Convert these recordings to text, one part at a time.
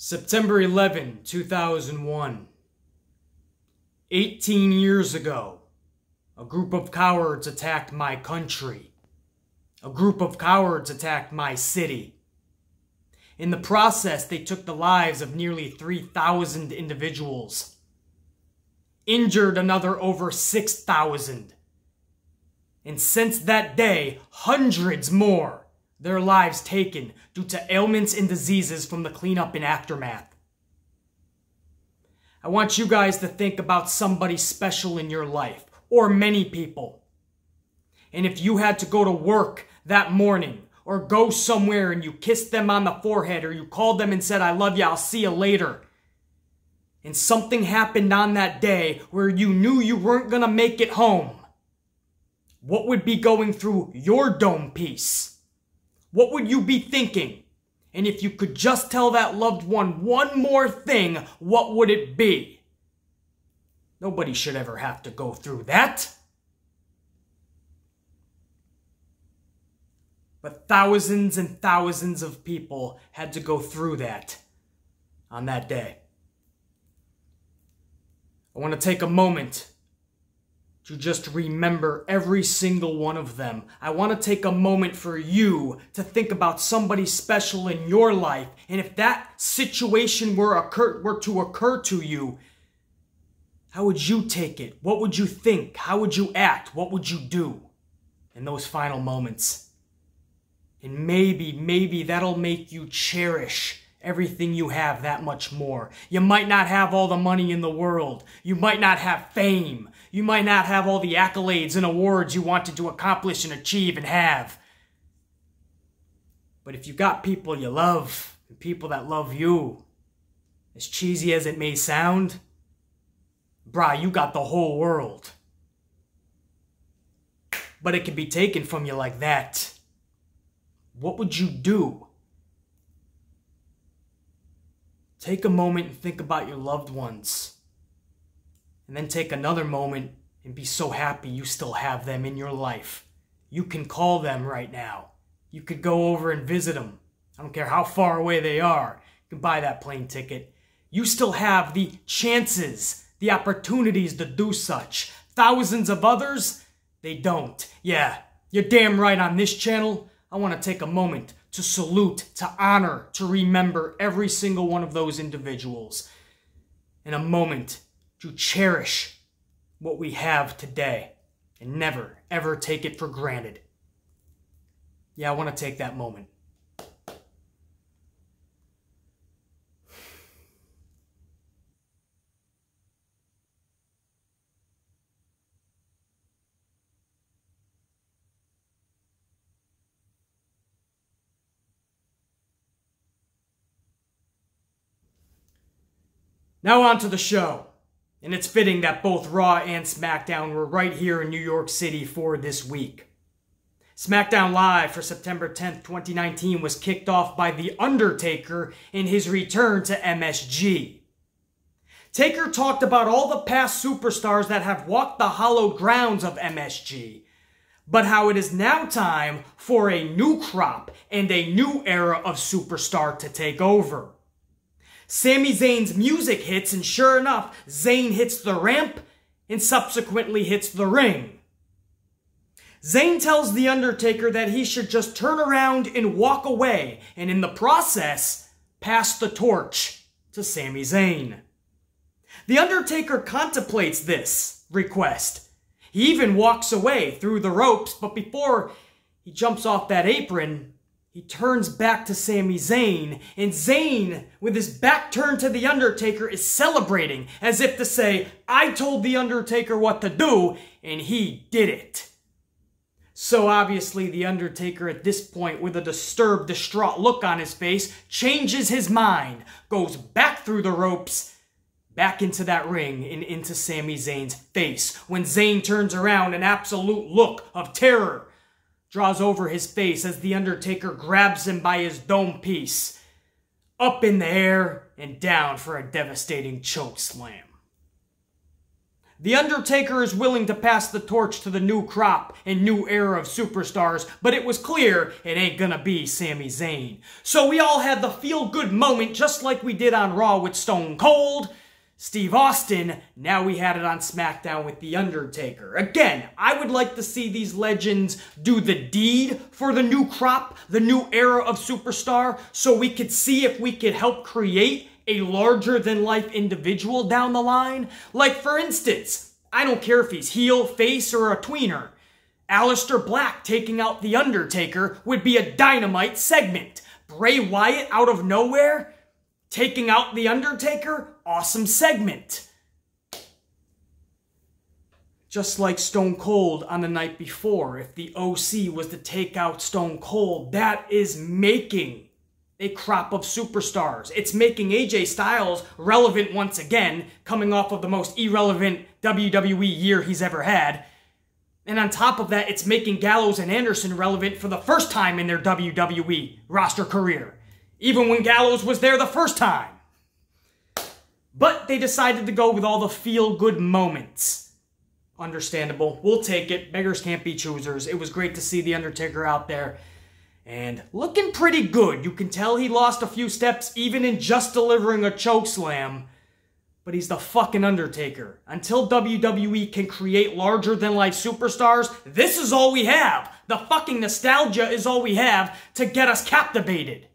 September 11, 2001. 18 years ago, a group of cowards attacked my country. A group of cowards attacked my city. In the process, they took the lives of nearly 3,000 individuals. Injured another over 6,000. And since that day, hundreds more, their lives taken due to ailments and diseases from the cleanup and aftermath. I want you guys to think about somebody special in your life, or many people. And if you had to go to work that morning, or go somewhere and you kissed them on the forehead, or you called them and said, "I love you, I'll see you later," and something happened on that day where you knew you weren't gonna make it home, what would be going through your dome piece? What would you be thinking? And if you could just tell that loved one one more thing, what would it be? Nobody should ever have to go through that. But thousands and thousands of people had to go through that on that day. I want to take a moment to just remember every single one of them. I want to take a moment for you to think about somebody special in your life. And if that situation were to occur to you, how would you take it? What would you think? How would you act? What would you do in those final moments? And maybe that'll make you cherish everything you have that much more. You might not have all the money in the world. You might not have fame. You might not have all the accolades and awards you wanted to accomplish and achieve and have. But if you got people you love, and people that love you, as cheesy as it may sound, brah, you got the whole world. But it can be taken from you like that. What would you do? Take a moment and think about your loved ones. And then take another moment and be so happy you still have them in your life. You can call them right now. You could go over and visit them. I don't care how far away they are. You can buy that plane ticket. You still have the chances, the opportunities to do such. Thousands of others, they don't. Yeah, you're damn right. On this channel, I want to take a moment to salute, to honor, to remember every single one of those individuals. In a moment to cherish what we have today and never, ever take it for granted. Yeah, I want to take that moment. Now on to the show. And it's fitting that both Raw and SmackDown were right here in New York City for this week. SmackDown Live for September 10th, 2019 was kicked off by The Undertaker in his return to MSG. Taker talked about all the past superstars that have walked the hallowed grounds of MSG, but how it is now time for a new crop and a new era of superstar to take over. Sami Zayn's music hits, and sure enough, Zayn hits the ramp and subsequently hits the ring. Zayn tells The Undertaker that he should just turn around and walk away, and in the process, pass the torch to Sami Zayn. The Undertaker contemplates this request. He even walks away through the ropes, but before he jumps off that apron, he turns back to Sami Zayn, and Zayn, with his back turned to The Undertaker, is celebrating as if to say, "I told The Undertaker what to do, and he did it." So obviously The Undertaker at this point, with a disturbed, distraught look on his face, changes his mind, goes back through the ropes, back into that ring, and into Sami Zayn's face. When Zayn turns around, an absolute look of terror draws over his face as The Undertaker grabs him by his dome piece, up in the air and down for a devastating choke slam. The Undertaker is willing to pass the torch to the new crop and new era of superstars, but it was clear it ain't gonna be Sami Zayn. So we all had the feel-good moment just like we did on Raw with Stone Cold, Steve Austin. Now we had it on SmackDown with The Undertaker. Again, I would like to see these legends do the deed for the new crop, the new era of superstar, so we could see if we could help create a larger-than-life individual down the line. Like, for instance, I don't care if he's heel, face, or a tweener. Aleister Black taking out The Undertaker would be a dynamite segment. Bray Wyatt out of nowhere taking out The Undertaker, awesome segment. Just like Stone Cold on the night before, if the OC was to take out Stone Cold, that is making a crop of superstars. It's making AJ Styles relevant once again, coming off of the most irrelevant WWE year he's ever had. And on top of that, it's making Gallows and Anderson relevant for the first time in their WWE roster career, even when Gallows was there the first time. But they decided to go with all the feel-good moments. Understandable. We'll take it. Beggars can't be choosers. It was great to see The Undertaker out there. And looking pretty good. You can tell he lost a few steps even in just delivering a chokeslam. But he's the fucking Undertaker. Until WWE can create larger-than-life superstars, this is all we have. The fucking nostalgia is all we have to get us captivated.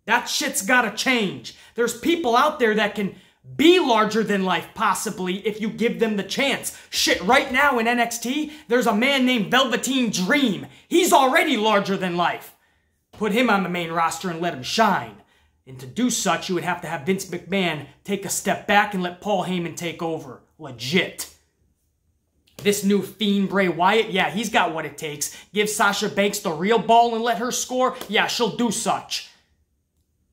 That shit's gotta change. There's people out there that can be larger-than-life, possibly, if you give them the chance. Shit, right now in NXT, there's a man named Velveteen Dream. He's already larger-than-life. Put him on the main roster and let him shine. And to do such, you would have to have Vince McMahon take a step back and let Paul Heyman take over. Legit. This new Fiend Bray Wyatt, yeah, he's got what it takes. Give Sasha Banks the real ball and let her score, yeah, she'll do such.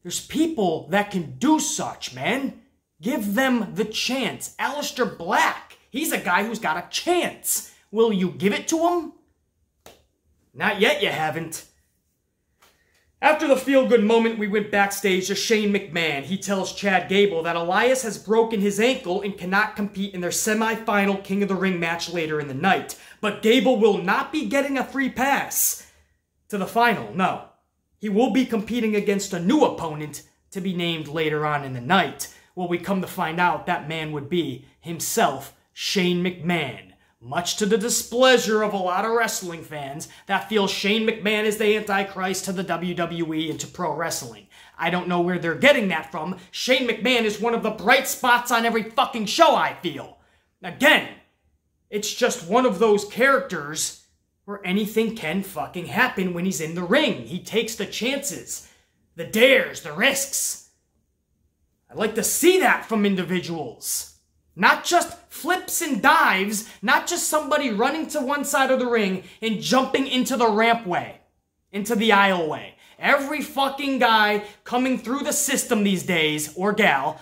There's people that can do such, man. Give them the chance. Aleister Black, he's a guy who's got a chance. Will you give it to him? Not yet, you haven't. After the feel-good moment, we went backstage to Shane McMahon. He tells Chad Gable that Elias has broken his ankle and cannot compete in their semi-final King of the Ring match later in the night. But Gable will not be getting a free pass to the final, no. He will be competing against a new opponent to be named later on in the night. Well, we come to find out that man would be himself, Shane McMahon. Much to the displeasure of a lot of wrestling fans that feel Shane McMahon is the Antichrist to the WWE and to pro wrestling. I don't know where they're getting that from. Shane McMahon is one of the bright spots on every fucking show, I feel. Again, it's just one of those characters where anything can fucking happen when he's in the ring. He takes the chances, the dares, the risks. I'd like to see that from individuals. Not just flips and dives, not just somebody running to one side of the ring and jumping into the rampway, into the aisleway. Every fucking guy coming through the system these days, or gal,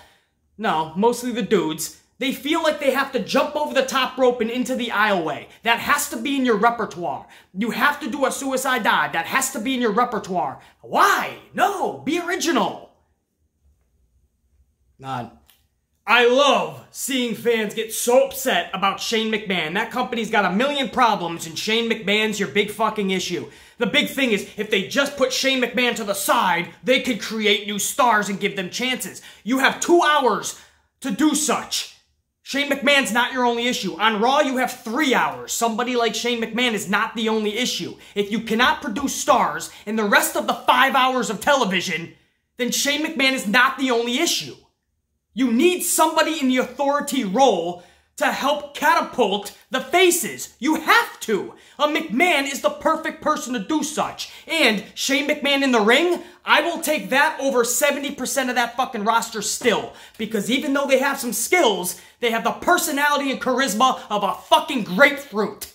no, mostly the dudes, they feel like they have to jump over the top rope and into the aisleway. That has to be in your repertoire. You have to do a suicide dive. That has to be in your repertoire. Why? No, be original. Not. I love seeing fans get so upset about Shane McMahon. That company's got a million problems and Shane McMahon's your big fucking issue. The big thing is, if they just put Shane McMahon to the side, they could create new stars and give them chances. You have 2 hours to do such. Shane McMahon's not your only issue. On Raw, you have 3 hours. Somebody like Shane McMahon is not the only issue. If you cannot produce stars in the rest of the 5 hours of television, then Shane McMahon is not the only issue. You need somebody in the authority role to help catapult the faces. You have to. A McMahon is the perfect person to do such. And Shane McMahon in the ring, I will take that over 70% of that fucking roster still. Because even though they have some skills, they have the personality and charisma of a fucking grapefruit.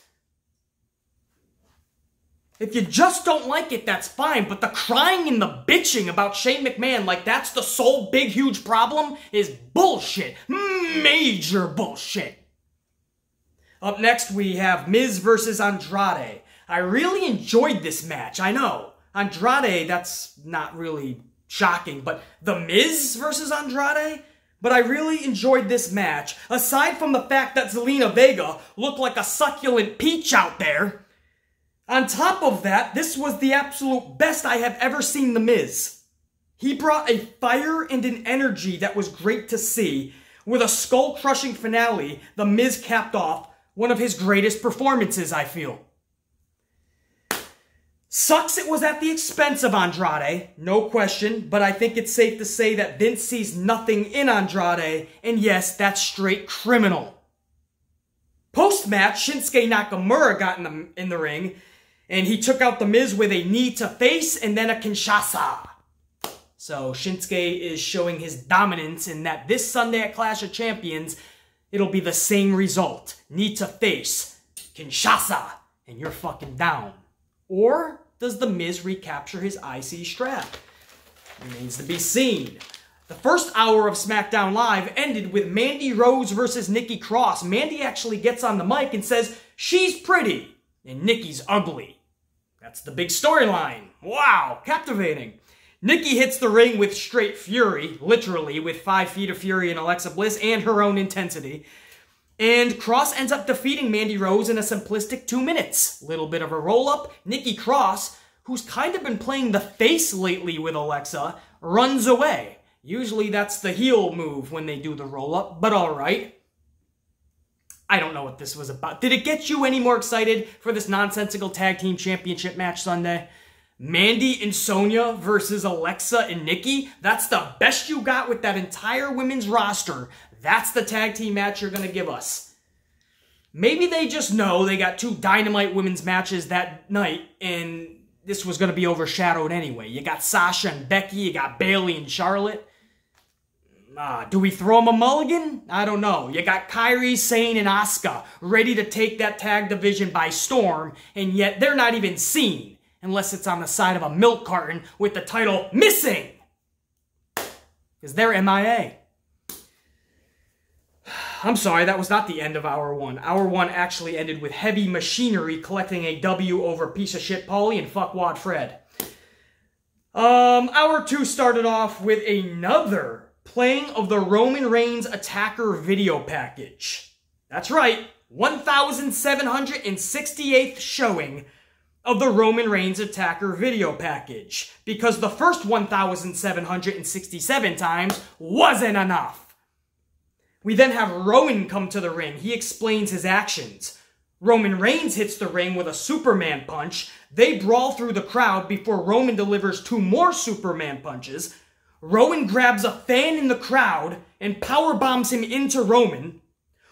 If you just don't like it, that's fine, but the crying and the bitching about Shane McMahon like that's the sole big huge problem is bullshit. Major bullshit. Up next, we have Miz versus Andrade. I really enjoyed this match, I know. Andrade, that's not really shocking, but The Miz versus Andrade? But I really enjoyed this match, aside from the fact that Zelina Vega looked like a succulent peach out there. On top of that, this was the absolute best I have ever seen The Miz. He brought a fire and an energy that was great to see. With a skull-crushing finale, The Miz capped off one of his greatest performances, I feel. Sucks it was at the expense of Andrade, no question, but I think it's safe to say that Vince sees nothing in Andrade, and yes, that's straight criminal. Post-match, Shinsuke Nakamura got in the ring, and he took out The Miz with a knee to face and then a Kinshasa. So Shinsuke is showing his dominance in that this Sunday at Clash of Champions, it'll be the same result. Knee to face, Kinshasa, and you're fucking down. Or does The Miz recapture his IC strap? Remains to be seen. The first hour of SmackDown Live ended with Mandy Rose versus Nikki Cross. Mandy actually gets on the mic and says, she's pretty, and Nikki's ugly. That's the big storyline. Wow, captivating. Nikki hits the ring with straight fury, literally, with 5 feet of fury and Alexa Bliss and her own intensity. And Cross ends up defeating Mandy Rose in a simplistic 2 minutes. Little bit of a roll-up. Nikki Cross, who's kind of been playing the face lately with Alexa, runs away. Usually that's the heel move when they do the roll-up, but alright. I don't know what this was about. Did it get you any more excited for this nonsensical tag team championship match Sunday? Mandy and Sonya versus Alexa and Nikki? That's the best you got with that entire women's roster. That's the tag team match you're going to give us. Maybe they just know they got 2 Dynamite women's matches that night, and this was going to be overshadowed anyway. You got Sasha and Becky, you got Bayley and Charlotte. Do we throw them a mulligan? I don't know. You got Kairi, Sane, and Asuka ready to take that tag division by storm, and yet they're not even seen, unless it's on the side of a milk carton with the title Missing. Because they're MIA. I'm sorry, that was not the end of Hour 1. Hour 1 actually ended with Heavy Machinery collecting a W over Piece of Shit Paulie and Fuckwad Fred. Hour 2 started off with another playing of the Roman Reigns Attacker video package. That's right, 1,768th showing of the Roman Reigns Attacker video package. Because the first 1,767 times wasn't enough. We then have Rowan come to the ring. He explains his actions. Roman Reigns hits the ring with a Superman punch. They brawl through the crowd before Roman delivers 2 more Superman punches. Rowan grabs a fan in the crowd and powerbombs him into Roman.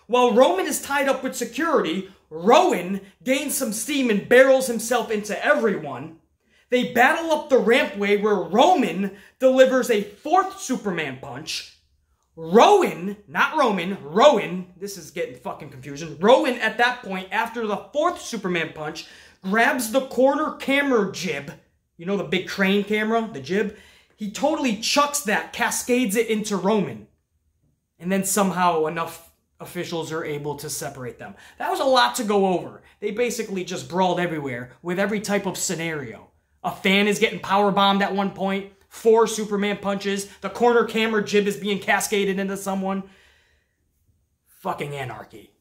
While Roman is tied up with security, Rowan gains some steam and barrels himself into everyone. They battle up the rampway where Roman delivers a 4th Superman punch. Rowan, not Roman, Rowan, this is getting fucking confusing. Rowan, at that point, after the 4th Superman punch, grabs the corner camera jib. You know the big crane camera, the jib? He totally chucks that, cascades it into Roman. And then somehow enough officials are able to separate them. That was a lot to go over. They basically just brawled everywhere with every type of scenario. A fan is getting powerbombed at one point. 4 Superman punches. The corner camera jib is being cascaded into someone. Fucking anarchy.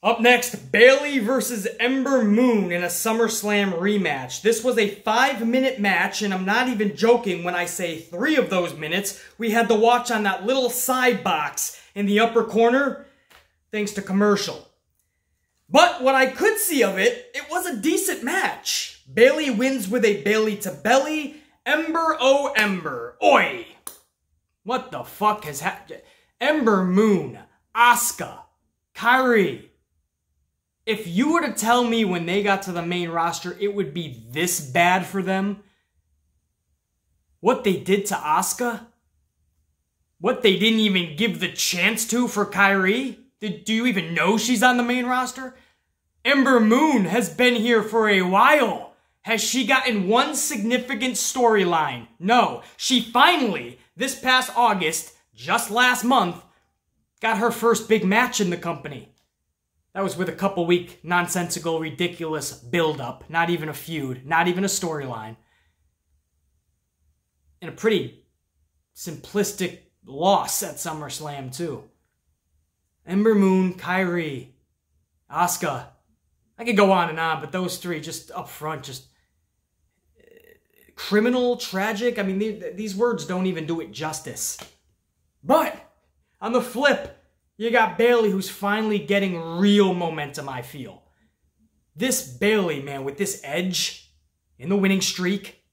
Up next, Bayley versus Ember Moon in a SummerSlam rematch. This was a 5-minute match, and I'm not even joking when I say 3 of those minutes we had to watch on that little side box in the upper corner, thanks to commercial. But what I could see of it, it was a decent match. Bayley wins with a Bayley to belly. Ember, oh Ember. Oi! What the fuck has happened? Ember Moon, Asuka, Kairi. If you were to tell me when they got to the main roster it would be this bad for them, what they did to Asuka, what they didn't even give the chance to for Kairi, do you even know she's on the main roster? Ember Moon has been here for a while. Has she gotten one significant storyline? No. She finally, this past August, just last month, got her first big match in the company. That was with a couple-week, nonsensical, ridiculous build-up. Not even a feud. Not even a storyline. In a pretty simplistic loss at SummerSlam, too. Ember Moon, Kyrie, Asuka. I could go on and on, but those three just up front, just criminal, tragic. I mean, these words don't even do it justice. But on the flip, you got Bayley, who's finally getting real momentum, I feel. This Bayley, man, with this edge in the winning streak,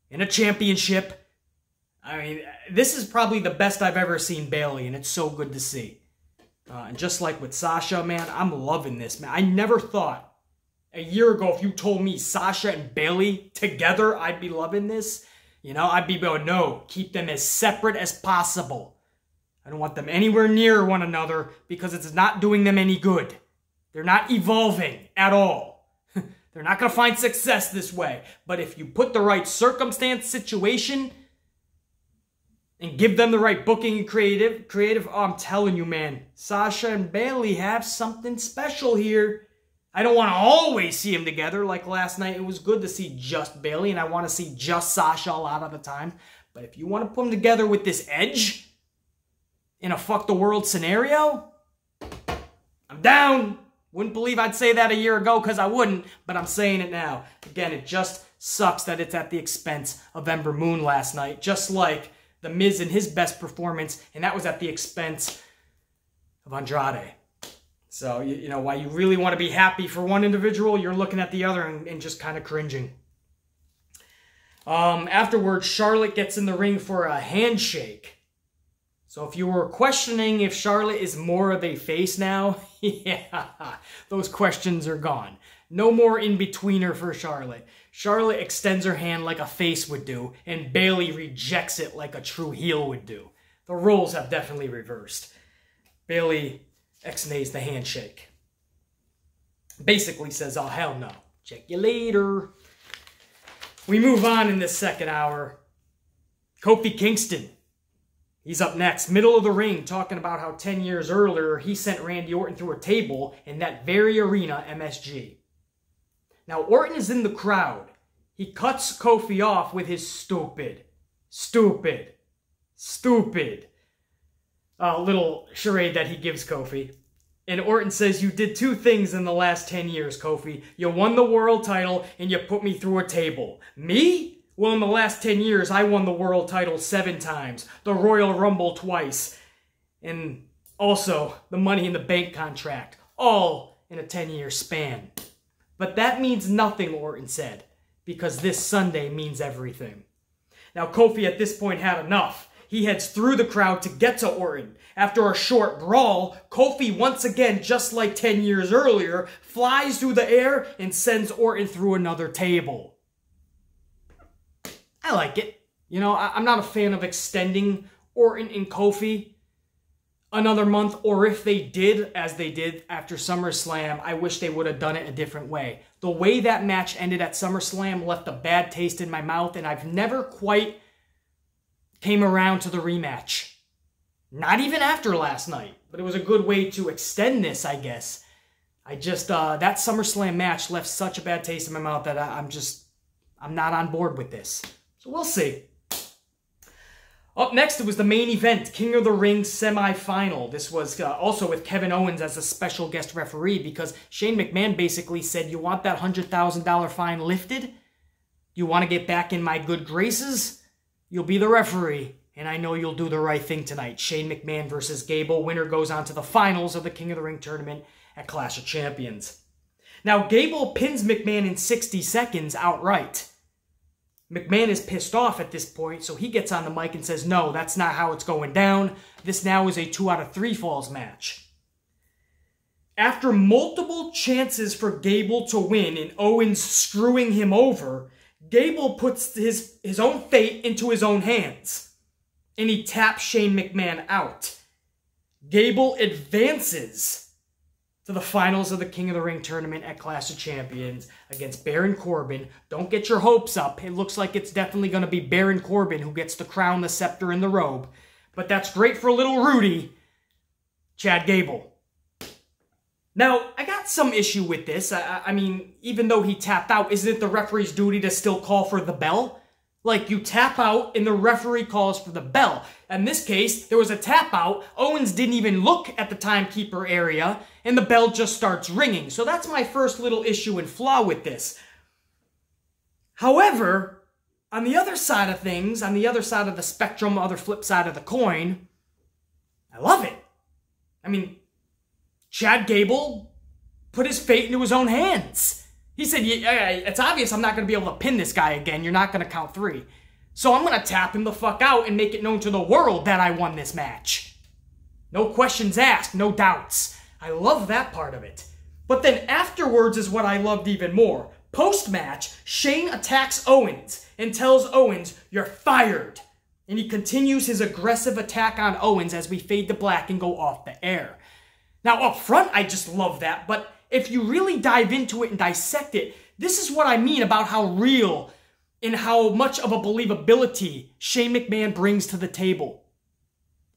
in a championship. I mean, this is probably the best I've ever seen Bayley, and it's so good to see. And just like with Sasha, man, I'm loving this, man. I never thought a year ago, if you told me Sasha and Bayley together, I'd be loving this. You know, I'd be going, no, keep them as separate as possible. I don't want them anywhere near one another because it's not doing them any good. They're not evolving at all. They're not going to find success this way. But if you put the right circumstance, situation, and give them the right booking and creative, oh, I'm telling you, man, Sasha and Bayley have something special here. I don't want to always see them together. Like last night, it was good to see just Bayley, and I want to see just Sasha a lot of the time. But if you want to put them together with this edge in a fuck the world scenario, I'm down. Wouldn't believe I'd say that a year ago because I wouldn't, but I'm saying it now. Again, it just sucks that it's at the expense of Ember Moon last night, just like The Miz in his best performance, and that was at the expense of Andrade. So, you know, while you really want to be happy for one individual, you're looking at the other and just kind of cringing. Afterwards, Charlotte gets in the ring for a handshake. So if you were questioning if Charlotte is more of a face now, yeah, those questions are gone. No more in-betweener for Charlotte. Charlotte extends her hand like a face would do, and Bayley rejects it like a true heel would do. The roles have definitely reversed. Bayley ex-nays the handshake. Basically says, oh, hell no. Check you later. We move on in this second hour. Kofi Kingston. He's up next, middle of the ring, talking about how 10 years earlier he sent Randy Orton through a table in that very arena, MSG. Now, Orton is in the crowd. He cuts Kofi off with his stupid little charade that he gives Kofi. And Orton says, you did two things in the last 10 years, Kofi. You won the world title and you put me through a table. Me? Well, in the last 10 years, I won the world title 7 times, the Royal Rumble twice, and also the Money in the Bank contract, all in a 10-year span. But that means nothing, Orton said, because this Sunday means everything. Now, Kofi at this point had enough. He heads through the crowd to get to Orton. After a short brawl, Kofi once again, just like 10 years earlier, flies through the air and sends Orton through another table. I like it. You know, I'm not a fan of extending Orton and Kofi another month, or if they did, as they did after SummerSlam, I wish they would have done it a different way. The way that match ended at SummerSlam left a bad taste in my mouth, and I've never quite came around to the rematch. Not even after last night, but it was a good way to extend this, I guess. I just, that SummerSlam match left such a bad taste in my mouth that I'm not on board with this. So we'll see. Up next, it was the main event, King of the Ring semi-final. This was also with Kevin Owens as a special guest referee because Shane McMahon basically said, you want that $100,000 fine lifted? You want to get back in my good graces? You'll be the referee, and I know you'll do the right thing tonight. Shane McMahon versus Gable. Winner goes on to the finals of the King of the Ring tournament at Clash of Champions. Now, Gable pins McMahon in 60 seconds outright. McMahon is pissed off at this point, so he gets on the mic and says, no, that's not how it's going down. This now is a 2 out of 3 falls match. After multiple chances for Gable to win and Owens screwing him over, Gable puts his own fate into his own hands, and he taps Shane McMahon out. Gable advances to the finals of the King of the Ring tournament at Clash of Champions against Baron Corbin. Don't get your hopes up. It looks like it's definitely going to be Baron Corbin who gets the crown, the scepter, and the robe. But that's great for little Rudy, Chad Gable. Now, I got some issue with this. I mean, even though he tapped out, isn't it the referee's duty to still call for the bell? Like you tap out and the referee calls for the bell. In this case, there was a tap out. Owens didn't even look at the timekeeper area and the bell just starts ringing. So that's my first little issue and flaw with this. However, on the other side of things, on the other side of the spectrum, other flip side of the coin, I love it. I mean, Chad Gable put his fate into his own hands. He said, yeah, it's obvious I'm not going to be able to pin this guy again. You're not going to count 3. So I'm going to tap him the fuck out and make it known to the world that I won this match. No questions asked, no doubts. I love that part of it. But then afterwards is what I loved even more. Post-match, Shane attacks Owens and tells Owens, "You're fired." And he continues his aggressive attack on Owens as we fade to black and go off the air. Now up front, I just love that, but if you really dive into it and dissect it, this is what I mean about how real and how much of a believability Shane McMahon brings to the table.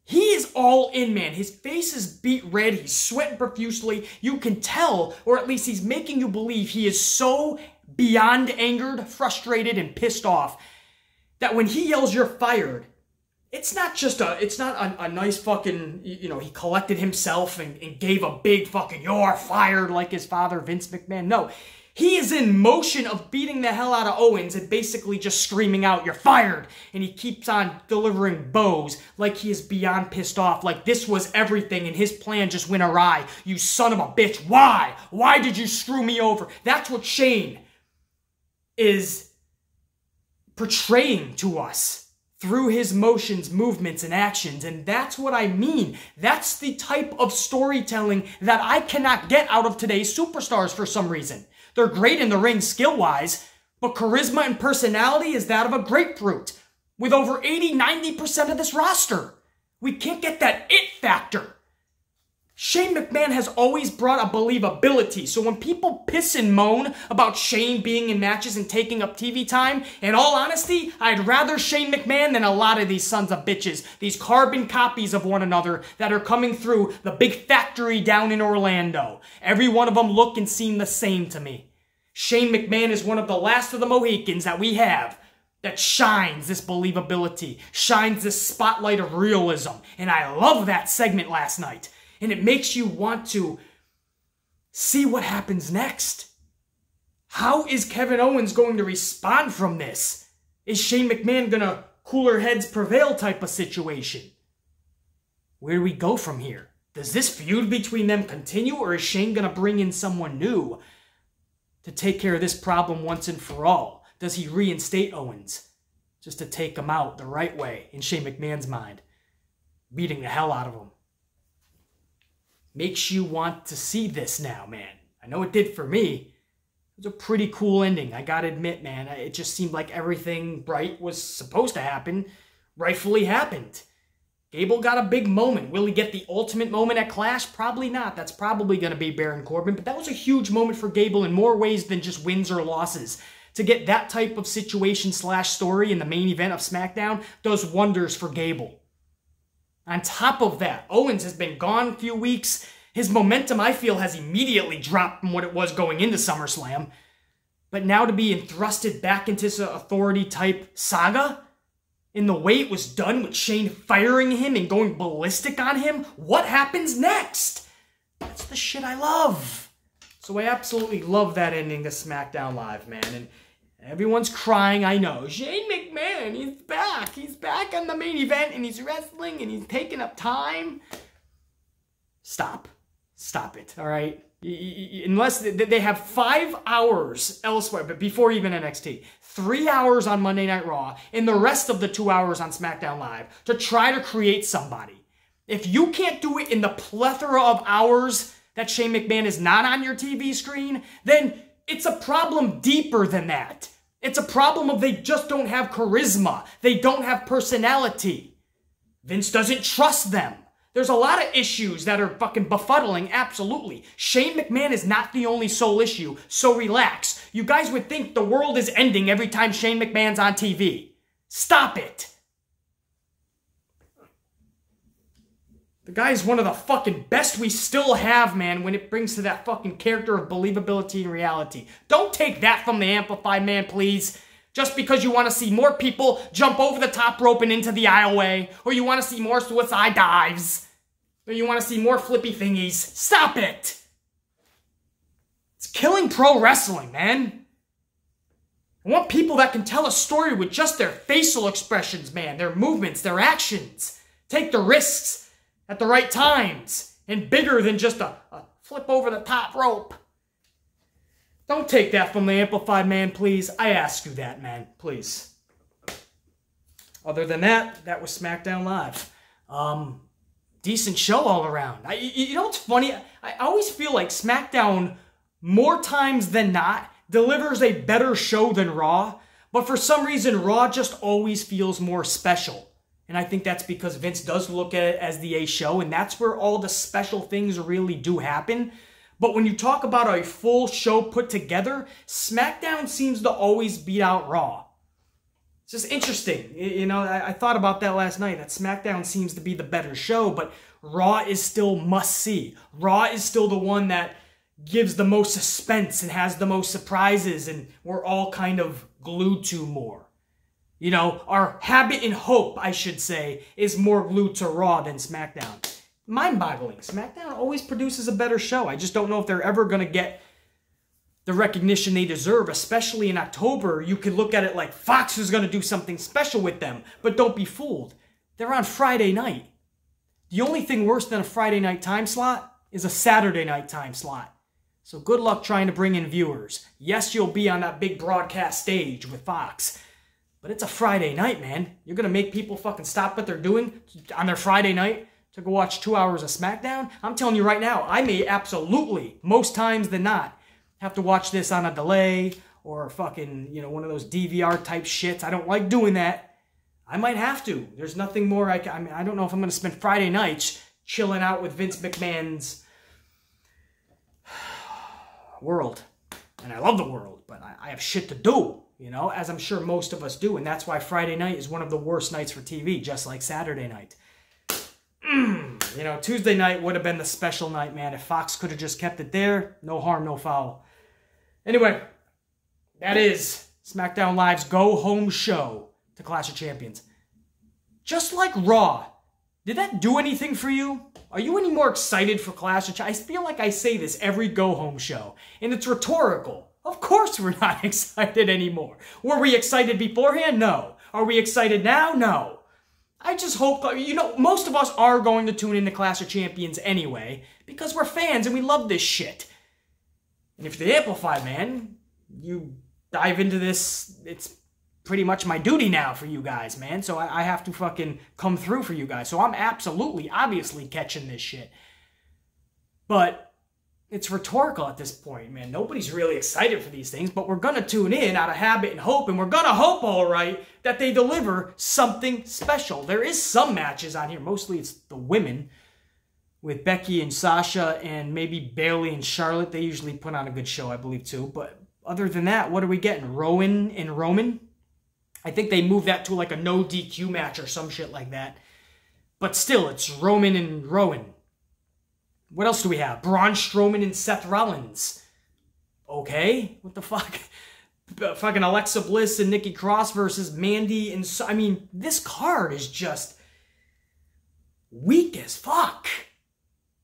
He is all in, man. His face is beet red. He's sweating profusely. You can tell, or at least he's making you believe he is so beyond angered, frustrated, and pissed off that when he yells, "You're fired," it's not a nice fucking, he collected himself and gave a big fucking "you're fired" like his father, Vince McMahon. No, he is in motion of beating the hell out of Owens and basically just screaming out, "You're fired." And he keeps on delivering bows like he is beyond pissed off, like this was everything and his plan just went awry. You son of a bitch, why? Why did you screw me over? That's what Shane is portraying to us through his motions, movements, and actions. And that's what I mean. That's the type of storytelling that I cannot get out of today's superstars for some reason. They're great in the ring skill-wise, but charisma and personality is that of a grapefruit with over 80-90% of this roster. We can't get that it factor. Shane McMahon has always brought a believability, so when people piss and moan about Shane being in matches and taking up TV time, in all honesty, I'd rather Shane McMahon than a lot of these sons of bitches, these carbon copies of one another that are coming through the big factory down in Orlando. Every one of them look and seem the same to me. Shane McMahon is one of the last of the Mohicans that we have that shines this believability, shines this spotlight of realism, and I love that segment last night. And it makes you want to see what happens next. How is Kevin Owens going to respond from this? Is Shane McMahon going to cooler heads prevail type of situation? Where do we go from here? Does this feud between them continue, or is Shane going to bring in someone new to take care of this problem once and for all? Does he reinstate Owens just to take him out the right way in Shane McMahon's mind, beating the hell out of him? Makes you want to see this now, man. I know it did for me. It was a pretty cool ending, I gotta admit, man. It just seemed like everything right was supposed to happen, rightfully happened. Gable got a big moment. Will he get the ultimate moment at Clash? Probably not. That's probably going to be Baron Corbin, but that was a huge moment for Gable in more ways than just wins or losses. To get that type of situation / story in the main event of SmackDown does wonders for Gable. On top of that, Owens has been gone a few weeks. His momentum, I feel, has immediately dropped from what it was going into SummerSlam. But now to be thrusted back into this authority-type saga, in the way it was done with Shane firing him and going ballistic on him, what happens next? That's the shit I love. So I absolutely love that ending to SmackDown Live, man. And everyone's crying, I know. Shane McMahon, he's back. He's back on the main event, and he's wrestling, and he's taking up time. Stop. Stop it, all right? Unless they have 5 hours elsewhere, but before even NXT. 3 hours on Monday Night Raw, and the rest of the 2 hours on SmackDown Live to try to create somebody. If you can't do it in the plethora of hours that Shane McMahon is not on your TV screen, then it's a problem deeper than that. It's a problem of they just don't have charisma. They don't have personality. Vince doesn't trust them. There's a lot of issues that are fucking befuddling, absolutely. Shane McMahon is not the only sole issue, so relax. You guys would think the world is ending every time Shane McMahon's on TV. Stop it. The guy is one of the fucking best we still have, man, when it brings to that fucking character of believability and reality. Don't take that from the Amplified, man, please. Just because you want to see more people jump over the top rope and into the aisleway, or you want to see more suicide dives, or you want to see more flippy thingies. Stop it! It's killing pro wrestling, man. I want people that can tell a story with just their facial expressions, man, their movements, their actions. Take the risks at the right times, and bigger than just a flip over the top rope. Don't take that from the Amplified Man, please. I ask you that, man, please. Other than that, that was SmackDown Live. Decent show all around. You know what's funny? I always feel like SmackDown, more times than not, delivers a better show than Raw. But for some reason, Raw just always feels more special. And I think that's because Vince does look at it as the A show, and that's where all the special things really do happen. But when you talk about a full show put together, SmackDown seems to always beat out Raw. It's just interesting. You know, I thought about that last night, that SmackDown seems to be the better show, but Raw is still must-see. Raw is still the one that gives the most suspense and has the most surprises, and we're all kind of glued to more. You know, our habit and hope, I should say, is more glued to Raw than SmackDown. Mind-boggling. SmackDown always produces a better show. I just don't know if they're ever going to get the recognition they deserve, especially in October. You could look at it like Fox is going to do something special with them, but don't be fooled. They're on Friday night. The only thing worse than a Friday night time slot is a Saturday night time slot. So good luck trying to bring in viewers. Yes, you'll be on that big broadcast stage with Fox, but it's a Friday night, man. You're going to make people fucking stop what they're doing on their Friday night to go watch 2 hours of SmackDown? I'm telling you right now, I may absolutely, most times than not, have to watch this on a delay or fucking, you know, one of those DVR type shits. I don't like doing that. I might have to. There's nothing more I mean, I don't know if I'm going to spend Friday nights chilling out with Vince McMahon's world. And I love the world, but I have shit to do, you know, as I'm sure most of us do. And that's why Friday night is one of the worst nights for TV, just like Saturday night. You know, Tuesday night would have been the special night, man. If Fox could have just kept it there, no harm, no foul. Anyway, that is SmackDown Live's go-home show to Clash of Champions. Just like Raw, did that do anything for you? Are you any more excited for Clash of Champions? I feel like I say this every go-home show, and it's rhetorical. Of course we're not excited anymore. Were we excited beforehand? No. Are we excited now? No. I just hope, you know, most of us are going to tune into Clash of Champions anyway, because we're fans and we love this shit. And if the Amplified Man, you dive into this, it's pretty much my duty now for you guys, man. So I have to fucking come through for you guys. So I'm absolutely, obviously catching this shit. But it's rhetorical at this point, man. Nobody's really excited for these things, but we're going to tune in out of habit and hope, and we're going to hope, all right, that they deliver something special. There is some matches on here. Mostly it's the women with Becky and Sasha and maybe Bayley and Charlotte. They usually put on a good show, I believe, too. But other than that, what are we getting? Rowan and Roman? I think they moved that to like a no DQ match or some shit like that. But still, it's Roman and Rowan. What else do we have? Braun Strowman and Seth Rollins. Okay, what the fuck? Fucking Alexa Bliss and Nikki Cross versus Mandy and... I mean, this card is just weak as fuck.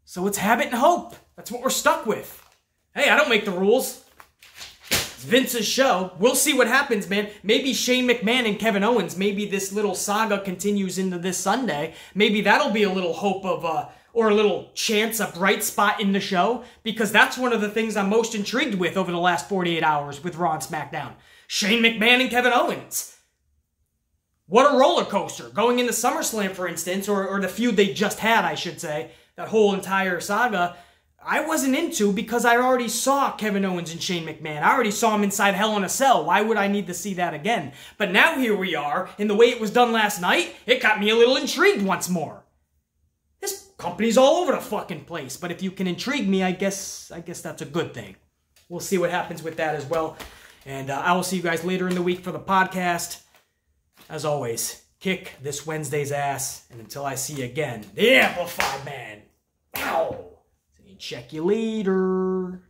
So it's habit and hope. That's what we're stuck with. Hey, I don't make the rules. It's Vince's show. We'll see what happens, man. Maybe Shane McMahon and Kevin Owens, maybe this little saga continues into this Sunday. Maybe that'll be a little hope of... or a little chance, a bright spot in the show, because that's one of the things I'm most intrigued with over the last 48 hours with Raw and SmackDown. Shane McMahon and Kevin Owens. What a roller coaster. Going into SummerSlam, for instance, or the feud they just had, I should say, that whole entire saga, I wasn't into because I already saw Kevin Owens and Shane McMahon. I already saw him inside Hell in a Cell. Why would I need to see that again? But now here we are, and the way it was done last night, it got me a little intrigued once more. This company's all over the fucking place, but if you can intrigue me, I guess that's a good thing. We'll see what happens with that as well, and I will see you guys later in the week for the podcast. As always, kick this Wednesday's ass, and until I see you again, the Amplified Man. Ow! Check you later.